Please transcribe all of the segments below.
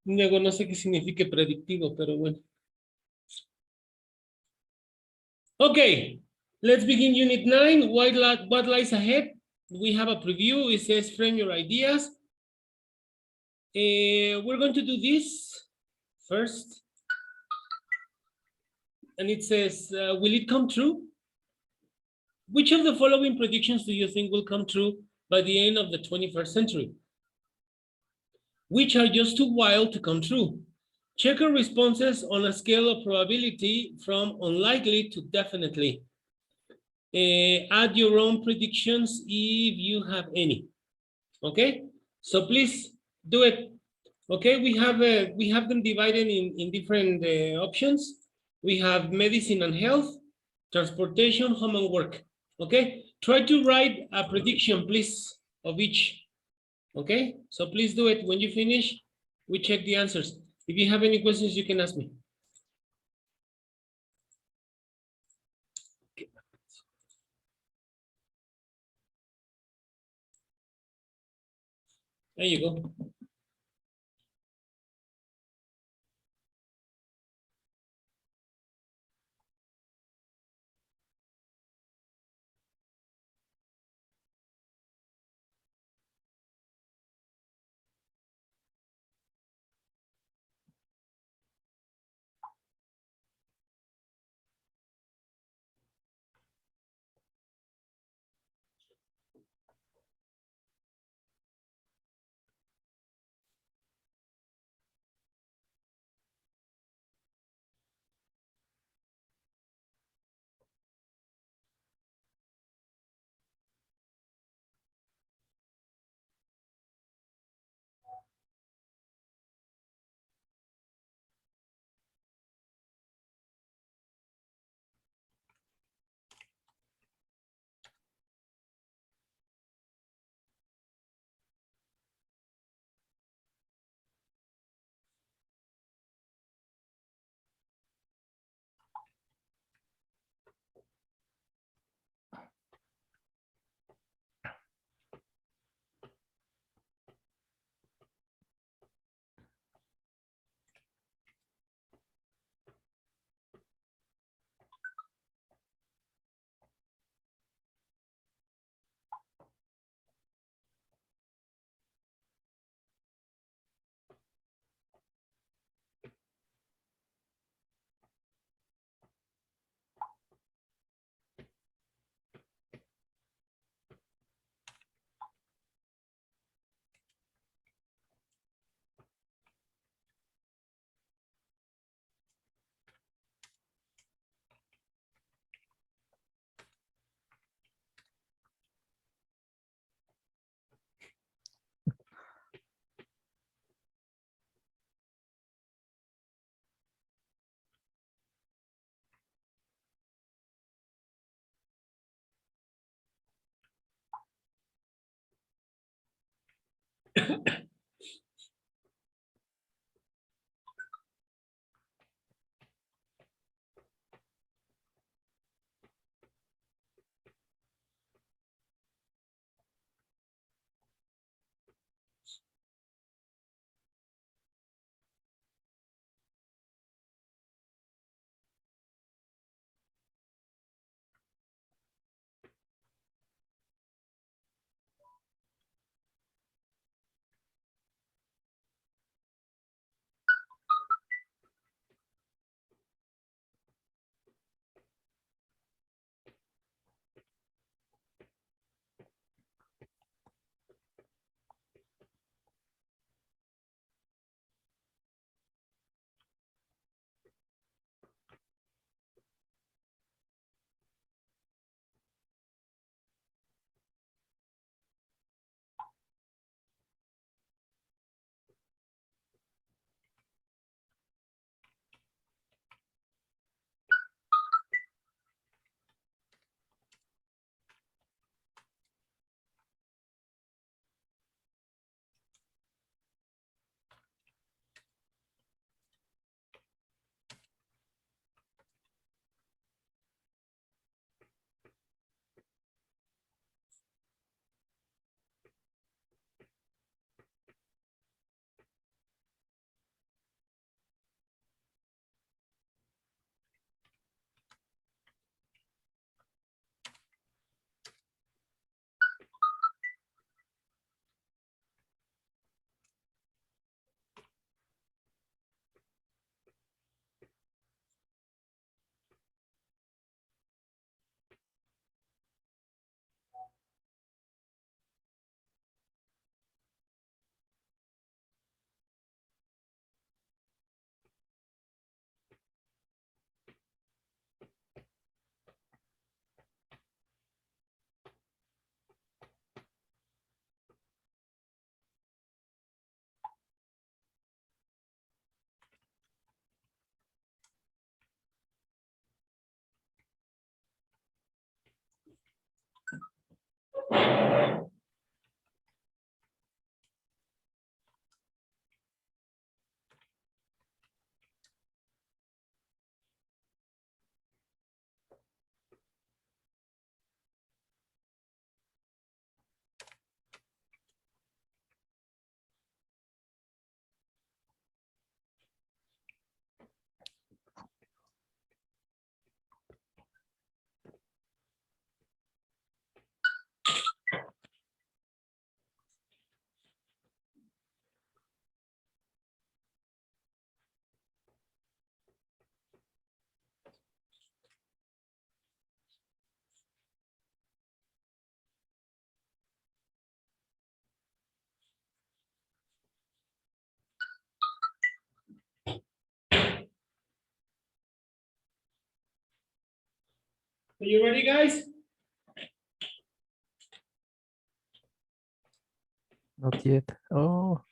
Luego no sé qué significa predictivo, pero bueno. Okay, let's begin Unit 9. What lies ahead? We have a preview. It says frame your ideas. We're going to do this first. And it says, will it come true? Which of the following predictions do you think will come true by the end of the 21st century? Which are just too wild to come true? Check your responses on a scale of probability from unlikely to definitely. Add your own predictions if you have any. Okay, so please do it. Okay, we have them divided in different options. We have medicine and health, transportation, home and work. Okay, try to write a prediction, please, of each. Okay, so please do it. When you finish, we check the answers. If you have any questions, you can ask me. There you go. Are you ready, guys? Not yet. Oh,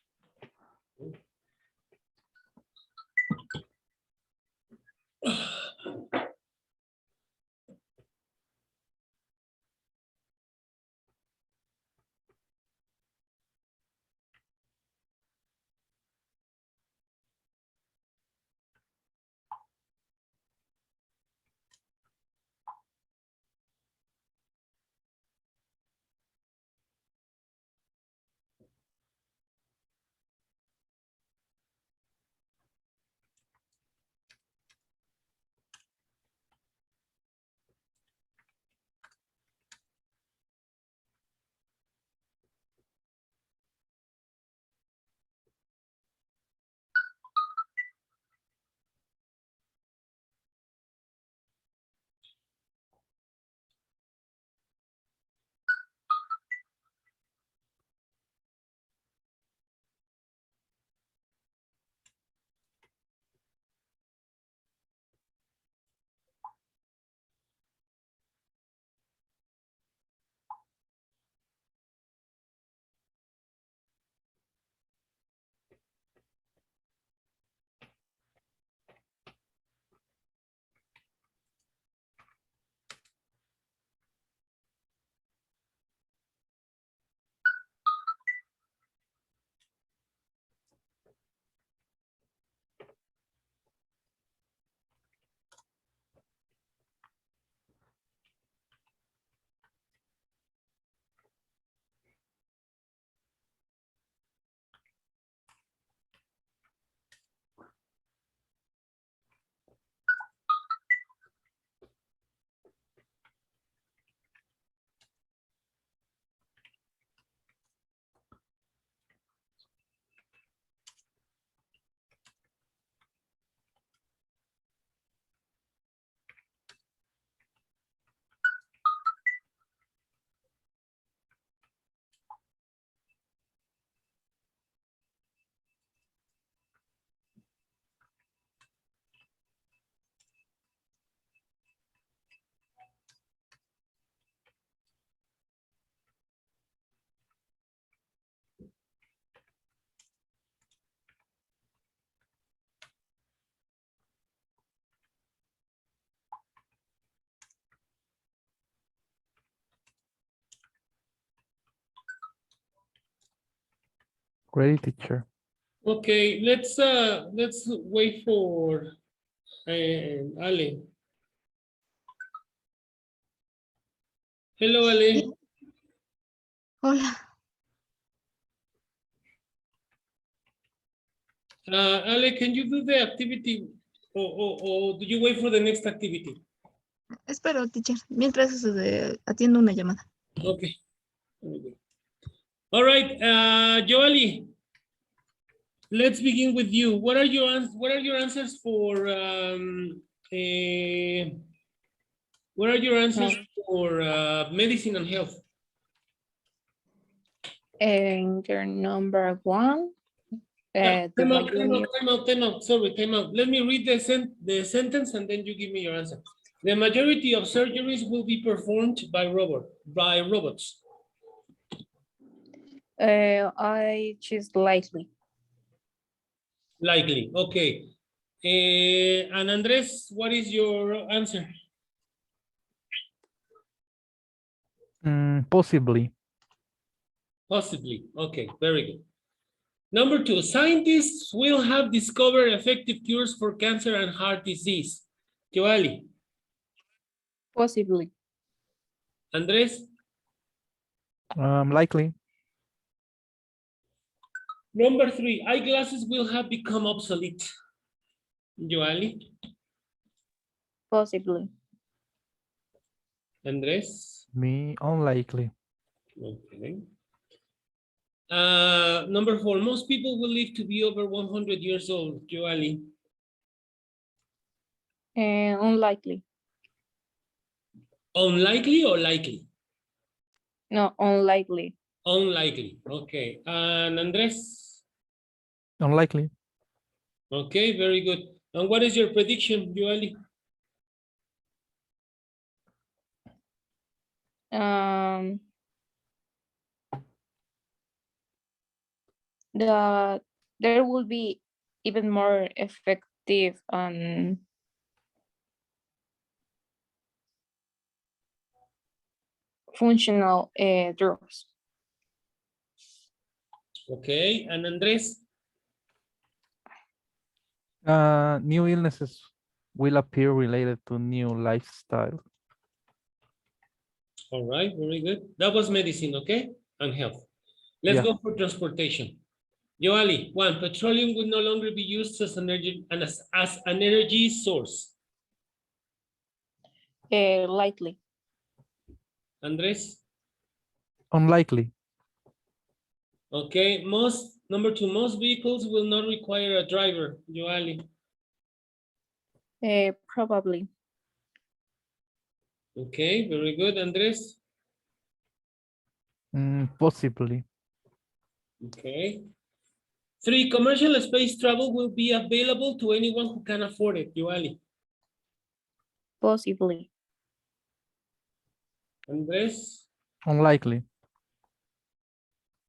ready, teacher. Okay, let's wait for Ale. Hello, Ale. Hola. Ale, can you do the activity or do you wait for the next activity? Espero, teacher. Mientras atiendo una llamada. Okay. All right, Joali, let's begin with you. What are your answers for what are your answers for medicine and health? And your number one. Time The out. Sorry, time out. Let me read the sentence and then you give me your answer. The majority of surgeries will be performed by robots. I choose likely. Likely, okay. And Andres, what is your answer? Possibly. Possibly, okay, very good. Number two, scientists will have discovered effective cures for cancer and heart disease. Joali, Possibly. Andres, Likely. number three, eyeglasses will have become obsolete. Joali, Possibly. Andres, Me, unlikely. okay. Number four, most people will live to be over 100 years old. Joali, Unlikely. unlikely or likely? No, unlikely. Unlikely, okay. And Andres? Unlikely. Okay, very good. And what is your prediction, Joali? There will be even more effective and functional drugs. Okay, and Andres? New illnesses will appear related to new lifestyle. All right, very good. That was medicine, okay? And health. Let's Yeah. go for transportation. Yoali, 1, petroleum will no longer be used as an energy source. Likely. Andres? Unlikely. Okay, number 2, most vehicles will not require a driver. Yoali? Probably. Okay, very good. Andres? Possibly. Okay. 3, commercial space travel will be available to anyone who can afford it. Yoali? Possibly. Andres? Unlikely.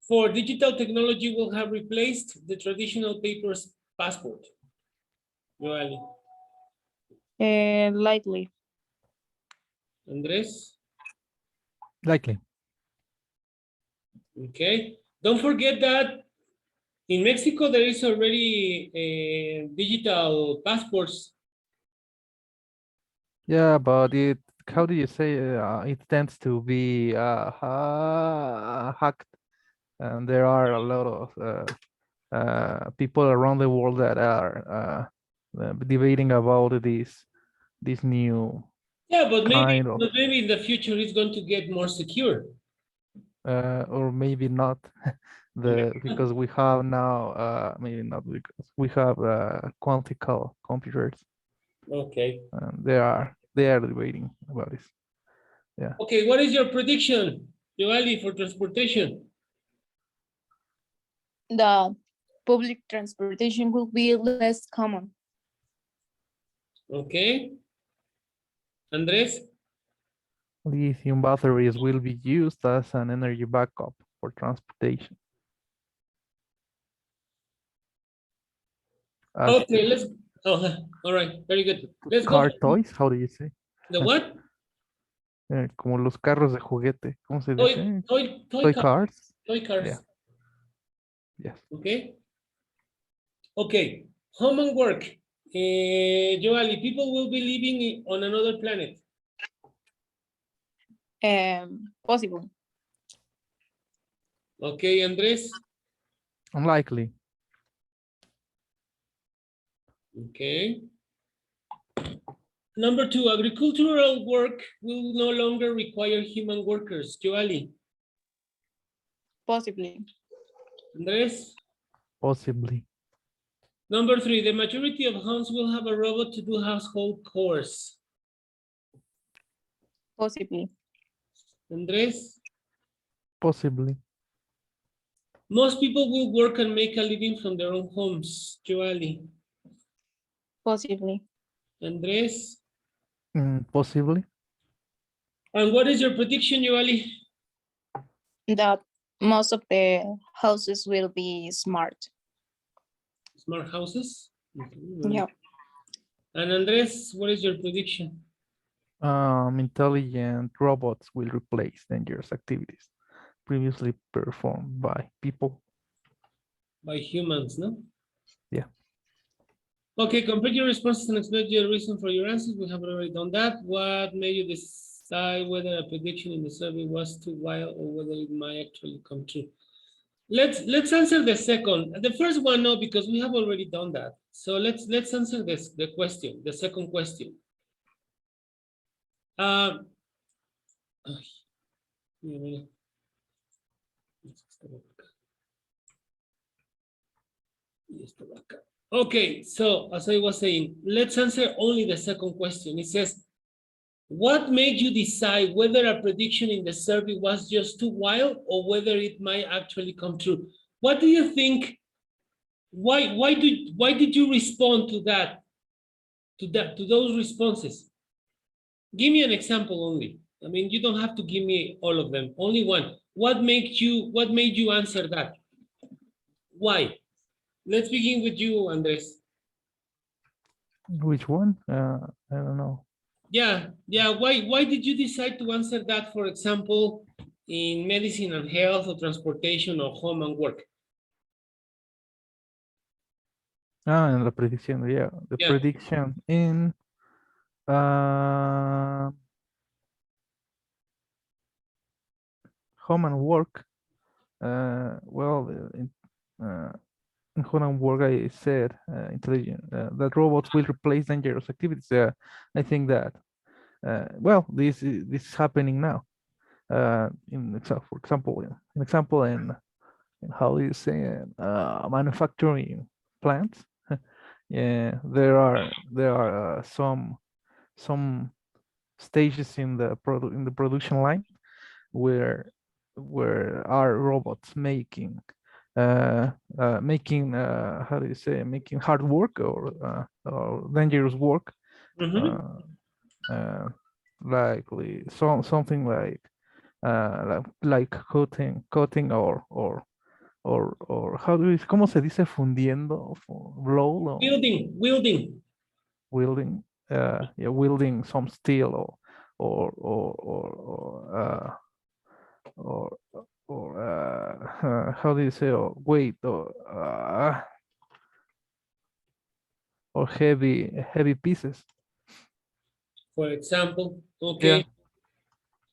4, digital technology will have replaced the traditional paper passport. Yoali? Likely. Andres? Likely. Okay. Don't forget that in Mexico, there is already digital passports. Yeah, but how do you say, it tends to be hacked, and there are a lot of people around the world that are debating about this new Yeah, but kind of, maybe in the future it's going to get more secure. or maybe not, because we have now, maybe not, because we have quantical computers, Okay. and they are debating about this. Yeah. Okay, what is your prediction, Yoali, for transportation? The public transportation will be less common. Okay. Andres? Lithium batteries will be used as an energy backup for transportation. As Okay, let's. Oh, all right, very good. Let's car go. toys, how do you say? The what? Como los carros de juguete, ¿cómo se Toy, dice? toy Toy cars. cars. Toy cars. Yeah. Yes. Okay. Okay. Home and work. Joali, people will be living on another planet. Possible. Okay, Andres. Unlikely. Okay. Number 2, agricultural work will no longer require human workers. Joali. Possibly. Andres. Possibly. Number 3, the majority of homes will have a robot to do household chores. Possibly. Andres. Possibly. Most people will work and make a living from their own homes. Joali. Possibly. Andres. Possibly. And what is your prediction, Joali? That most of the houses will be smart. Smart houses? Yeah. And Andres, what is your prediction? Intelligent robots will replace dangerous activities previously performed by people. By humans, no? Yeah. Okay, complete your responses and explain your reason for your answers. We have already done that. What made you decide whether a prediction in the survey was too wild or whether it might actually come true? Let's answer the second. The first one, no, because we have already done that. So let's answer the question, the second question. Okay, so as I was saying, let's answer only the second question. It says, what made you decide whether a prediction in the survey was just too wild or whether it might actually come true? What do you think? Why did you respond to that? To those responses? Give me an example only. I mean, you don't have to give me all of them, only one. What made you answer that? Why? Let's begin with you, Andres. Which one? I don't know. Yeah. Why did you decide to answer that, for example, in medicine and health or transportation or home and work? Ah, and the prediction, yeah. The Yeah. prediction in home and work. Well, in home and work, I said intelligent that robots will replace dangerous activities. I think that well, this is happening now. For example, in how do you say it, manufacturing plants. Yeah, there are some stages in the production line where are robots making how do you say, making hard work or dangerous work, Mhm. likely something like cutting or how do you, ¿cómo se dice fundiendo, blow or Wielding. wielding, yeah, wielding some steel or or or or how do you say, or weight or heavy pieces. For example, Yeah. okay.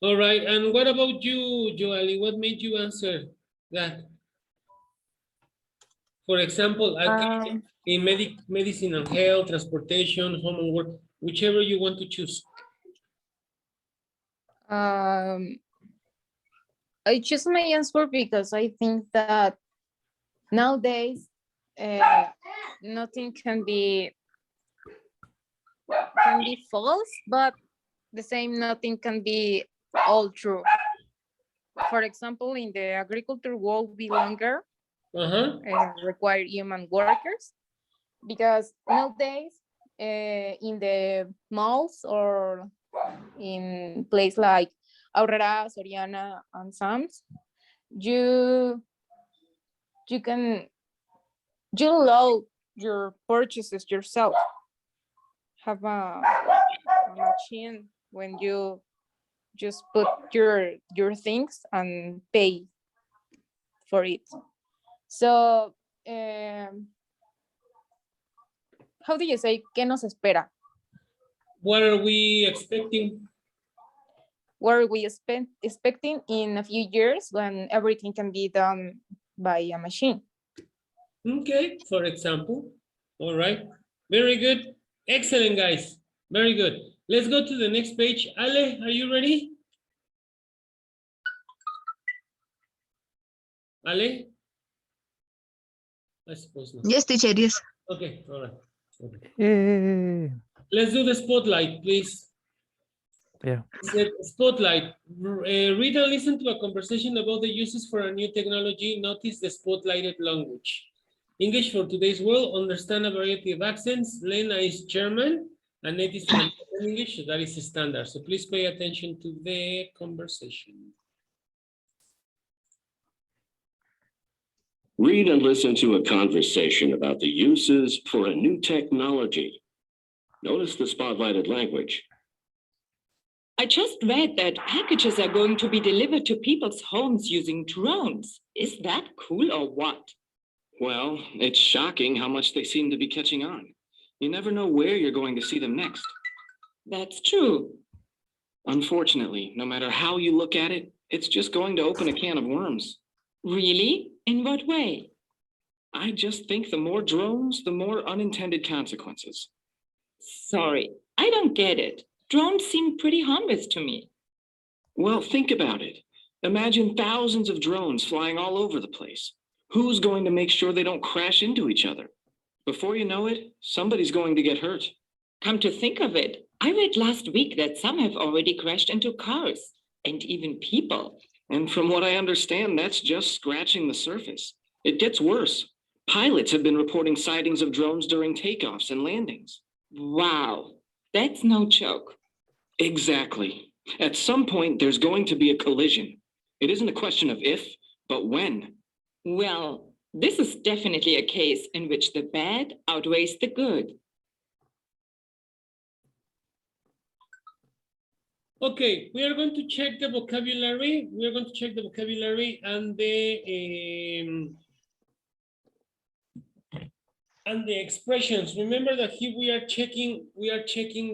All right, and what about you, Joali? What made you answer that? For example, in medicine and health, transportation, home and work, whichever you want to choose. I choose my answer because I think that nowadays nothing can be false, but the same nothing can be all true. For example, in the agriculture world, be longer require human workers, because nowadays in the malls or in place like Aurrera, Soriana, and Sam's, you load your purchases yourself. Have a machine when you just put your things and pay for it. So how do you say, ¿qué nos espera? What are we expecting? What are we expecting in a few years when everything can be done by a machine? Okay, for example. All right, very good. Excellent, guys. Very good. Let's go to the next page. Ale, are you ready? Ale? I suppose not. Yes, teacher, yes. Okay, all right. Okay. Hey. Let's do the spotlight, please. Yeah. Spotlight. Read and listen to a conversation about the uses for a new technology. Notice the spotlighted language. English for today's world. Understand a variety of accents. Lena is German and Nate is from English. So that is standard. So please pay attention to the conversation. Read and listen to a conversation about the uses for a new technology. Notice the spotlighted language. I just read that packages are going to be delivered to people's homes using drones. Is that cool or what? Well, it's shocking how much they seem to be catching on. You never know where you're going to see them next. That's true. Unfortunately, no matter how you look at it, it's just going to open a can of worms. Really? In what way? I just think the more drones, the more unintended consequences. Sorry, I don't get it. Drones seem pretty harmless to me. Well, think about it. Imagine thousands of drones flying all over the place. Who's going to make sure they don't crash into each other? Before you know it, somebody's going to get hurt. Come to think of it, I read last week that some have already crashed into cars and even people. And from what I understand, that's just scratching the surface. It gets worse. Pilots have been reporting sightings of drones during takeoffs and landings. Wow, that's no joke. Exactly. At some point, there's going to be a collision. It isn't a question of if, but when. Well, this is definitely a case in which the bad outweighs the good. Okay, we are going to check the vocabulary. We are going to check the vocabulary and the expressions. Remember that here we are checking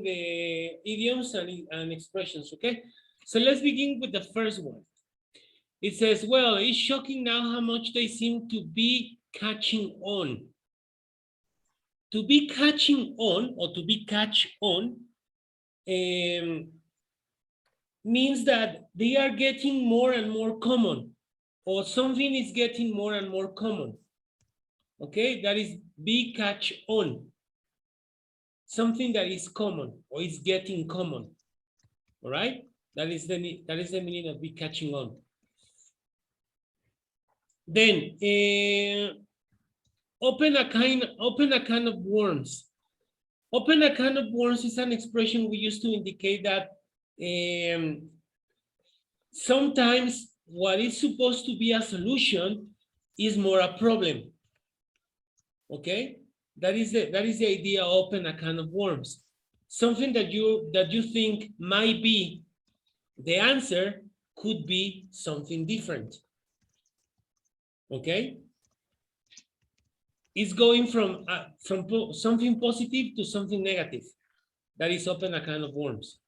the idioms and expressions. Okay, so let's begin with the first one. It says, well, it's shocking now how much they seem to be catching on. To be catching on or to be catch on means that they are getting more and more common, or something is getting more and more common. Okay, that is be catch on. Something that is common or is getting common. All right, that is the meaning of be catching on. Then open a can of worms. Open a can of worms is an expression we use to indicate that sometimes what is supposed to be a solution is more a problem. Okay, that is the idea. Open a can of worms. Something that you think might be the answer could be something different. Okay, it's going from something positive to something negative. That is open a can of worms.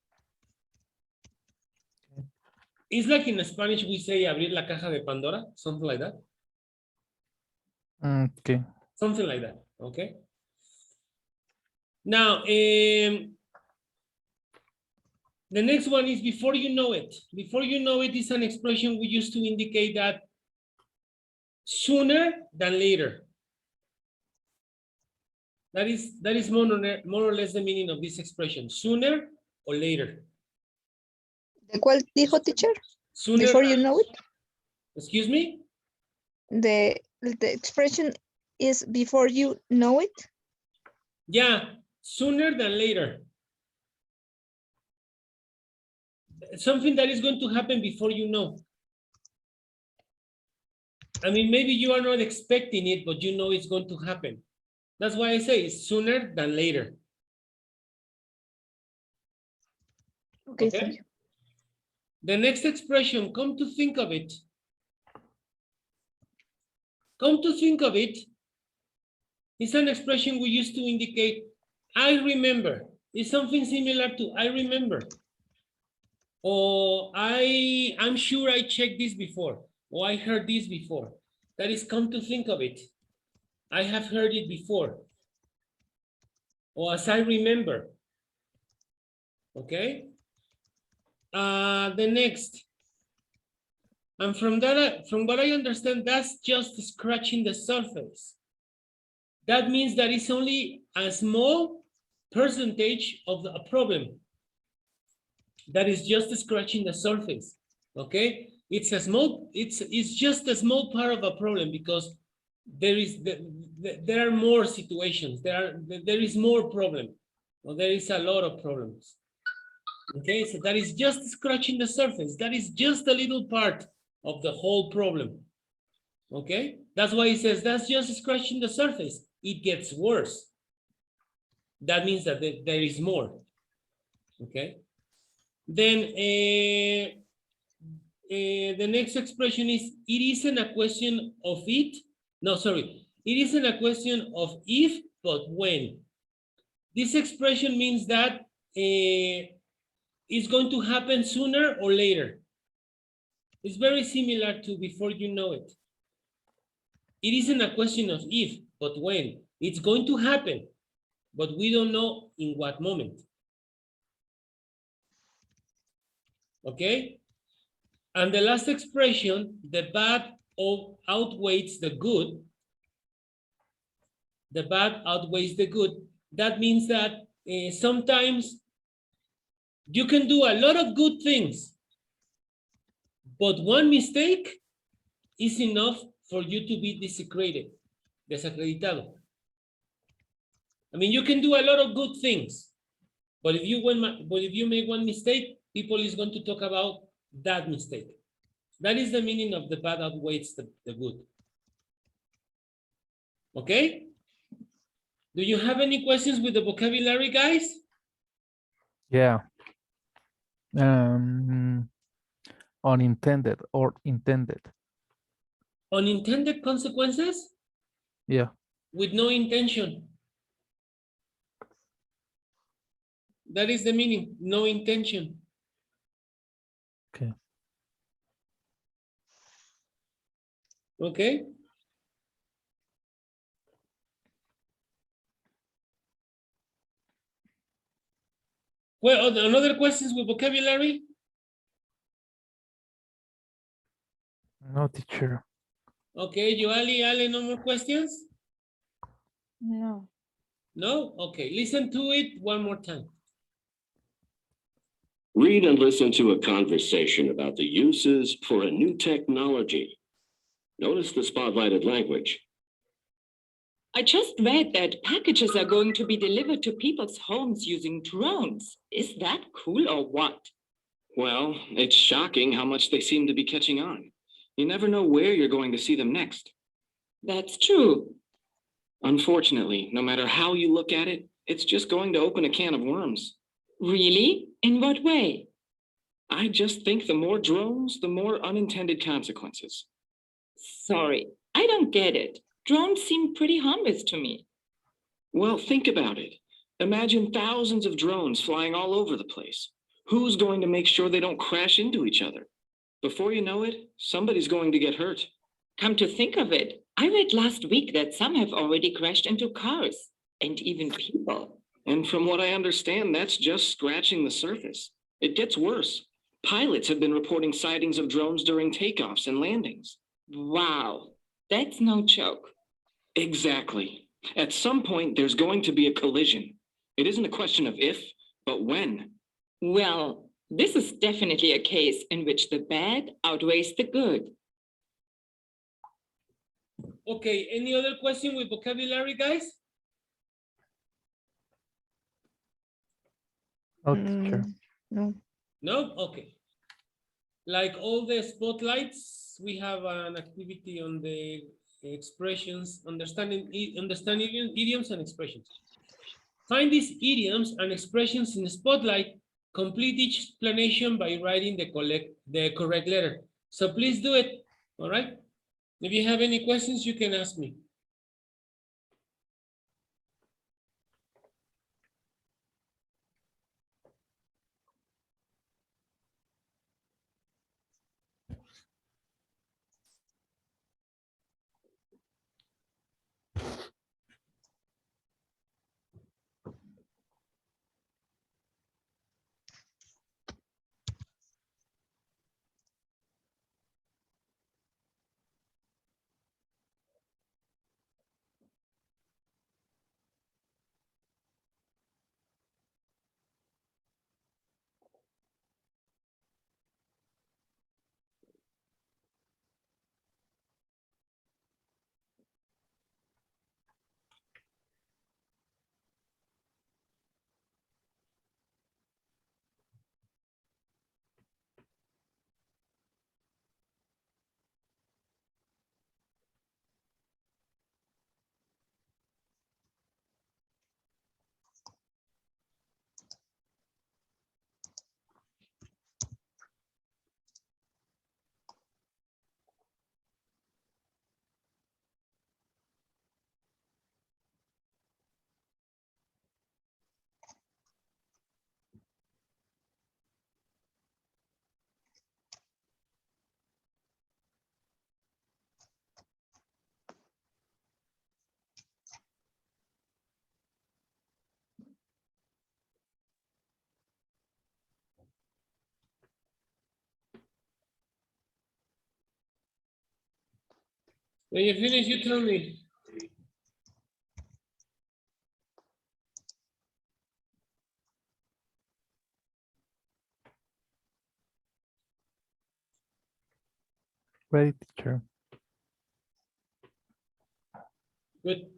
It's like in Spanish we say abrir la caja de Pandora, something like that. Okay. Something like that, okay? Now, the next one is before you know it. Before you know it is an expression we use to indicate that sooner than later. That is more or less the meaning of this expression, sooner or later. ¿De cuál dijo, teacher? Sooner Before than, you know it? excuse me? The expression is before you know it? Yeah, sooner than later. Something that is going to happen before you know. I mean, maybe you are not expecting it, but you know it's going to happen. That's why I say it's sooner than later. Okay, thank you. The next expression, come to think of it. Come to think of it, it's an expression we use to indicate I remember. It's something similar to I remember. Or I'm sure I checked this before. Or I heard this before. That is come to think of it. I have heard it before. Or as I remember. Okay? The next. And from what I understand, that's just scratching the surface. That means that it's only a small percentage of the problem. That is just scratching the surface. Okay? It's just a small part of a problem because there are more situations. There is more problem. Or there is a lot of problems. Okay, so that is just scratching the surface. That is just a little part of the whole problem. Okay, that's why he says that's just scratching the surface. It gets worse. That means that there is more. Okay, then the next expression is it isn't a question of it. No, sorry, it isn't a question of if, but when. This expression means that it's going to happen sooner or later. It's very similar to before you know it. It isn't a question of if, but when. It's going to happen, but we don't know in what moment. Okay? And the last expression, the bad outweighs the good. The bad outweighs the good. That means that sometimes you can do a lot of good things, but one mistake is enough for you to be desacreditado. I mean, you can do a lot of good things, but if you make one mistake, people is going to talk about that mistake. That is the meaning of the bad outweighs the good. Okay? Do you have any questions with the vocabulary, guys? Yeah. Unintended or intended. Unintended consequences Yeah. with no intention. That is the meaning, no intention. Okay. Okay? Well, another questions with vocabulary? No, teacher. Okay, Joali, Ale, no more questions? No. No? Okay, listen to it one more time. Read and listen to a conversation about the uses for a new technology. Notice the spotlighted language. I just read that packages are going to be delivered to people's homes using drones. Is that cool or what? Well, it's shocking how much they seem to be catching on. You never know where you're going to see them next. That's true. Unfortunately, no matter how you look at it, it's just going to open a can of worms. Really? In what way? I just think the more drones, the more unintended consequences. Sorry, I don't get it. Drones seem pretty harmless to me. Well, think about it. Imagine thousands of drones flying all over the place. Who's going to make sure they don't crash into each other? Before you know it, somebody's going to get hurt. Come to think of it, I read last week that some have already crashed into cars and even people. And from what I understand, that's just scratching the surface. It gets worse. Pilots have been reporting sightings of drones during takeoffs and landings. Wow, that's no joke. Exactly. At some point, there's going to be a collision. It isn't a question of if, but when. Well, this is definitely a case in which the bad outweighs the good. Okay, any other question with vocabulary, guys? No, teacher. No. No? Okay. Like all the spotlights, we have an activity on the expressions, understanding idioms and expressions. Find these idioms and expressions in the spotlight. Complete each explanation by writing the correct letter. So please do it, all right? If you have any questions, you can ask me. When you finish, you tell me. Ready, teacher. Good.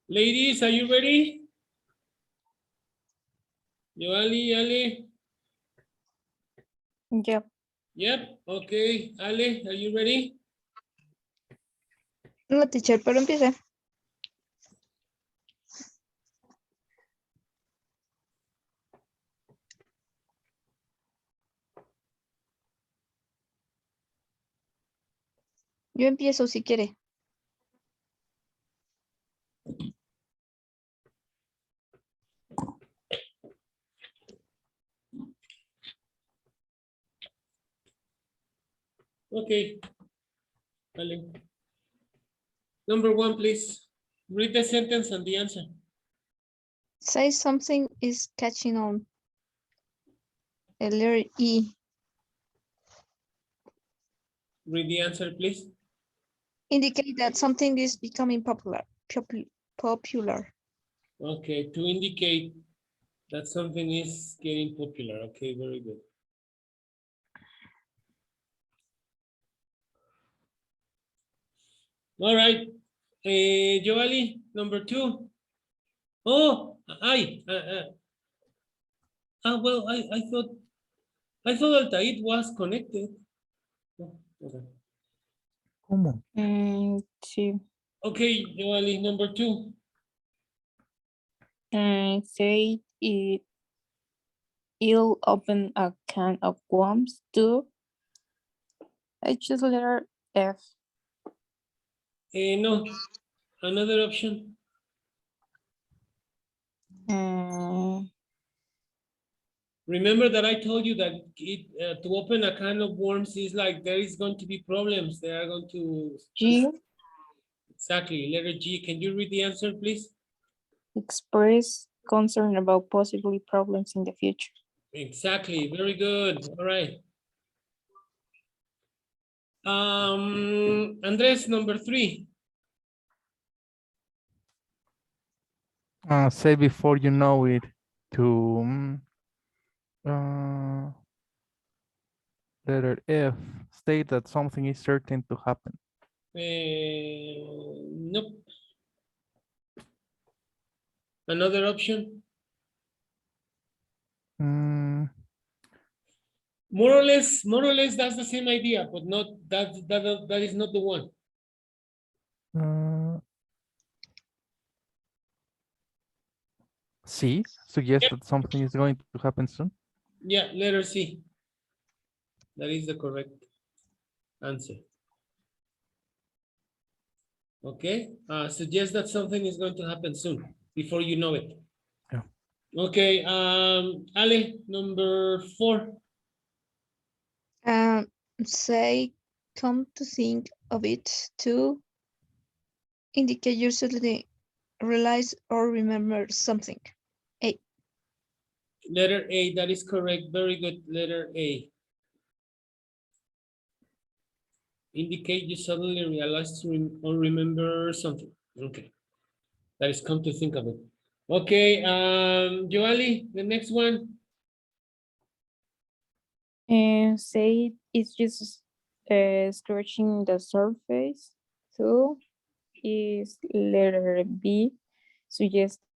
Ladies, are you ready? Yoali, Ale? Yep. Yep, okay. Ale, are you ready? No, teacher, pero empiece. Yo empiezo si quiere. Okay. Ale. Number one, please. Read the sentence and the answer. Say something is catching on. The letter E. Read the answer, please. Indicate that something is becoming popular. Popular. Okay, to indicate that something is getting popular. Okay, very good. All right, Joali, number two. Oh, well, I thought Altair was connected. Oh, okay. ¿Cómo? Sí. Okay, Joali, number two. Say it'll open a can of worms too. I choose letter F. No, another option. Remember that I told you that to open a can of worms is like there is going to be problems. They are going to. G. Exactly, letter G. Can you read the answer, please? Express concern about possibly problems in the future. Exactly, very good. All right. Andres, number three. Say before you know it to letter F. State that something is certain to happen. Nope. Another option. Mm, More or less, that's the same idea, but not that is not the one. C. Suggest Yep. that something is going to happen soon. Yeah, letter C. That is the correct answer. Okay. Suggest that something is going to happen soon before you know it. Yeah. Okay. Ale, number four. Say, come to think of it, to indicate you suddenly realize or remember something. A. Letter A, that is correct. Very good. Letter A. Indicate you suddenly realize or remember something. Okay. That is come to think of it. Okay, Joali, the next one. And say it's just scratching the surface. So is letter B. Suggest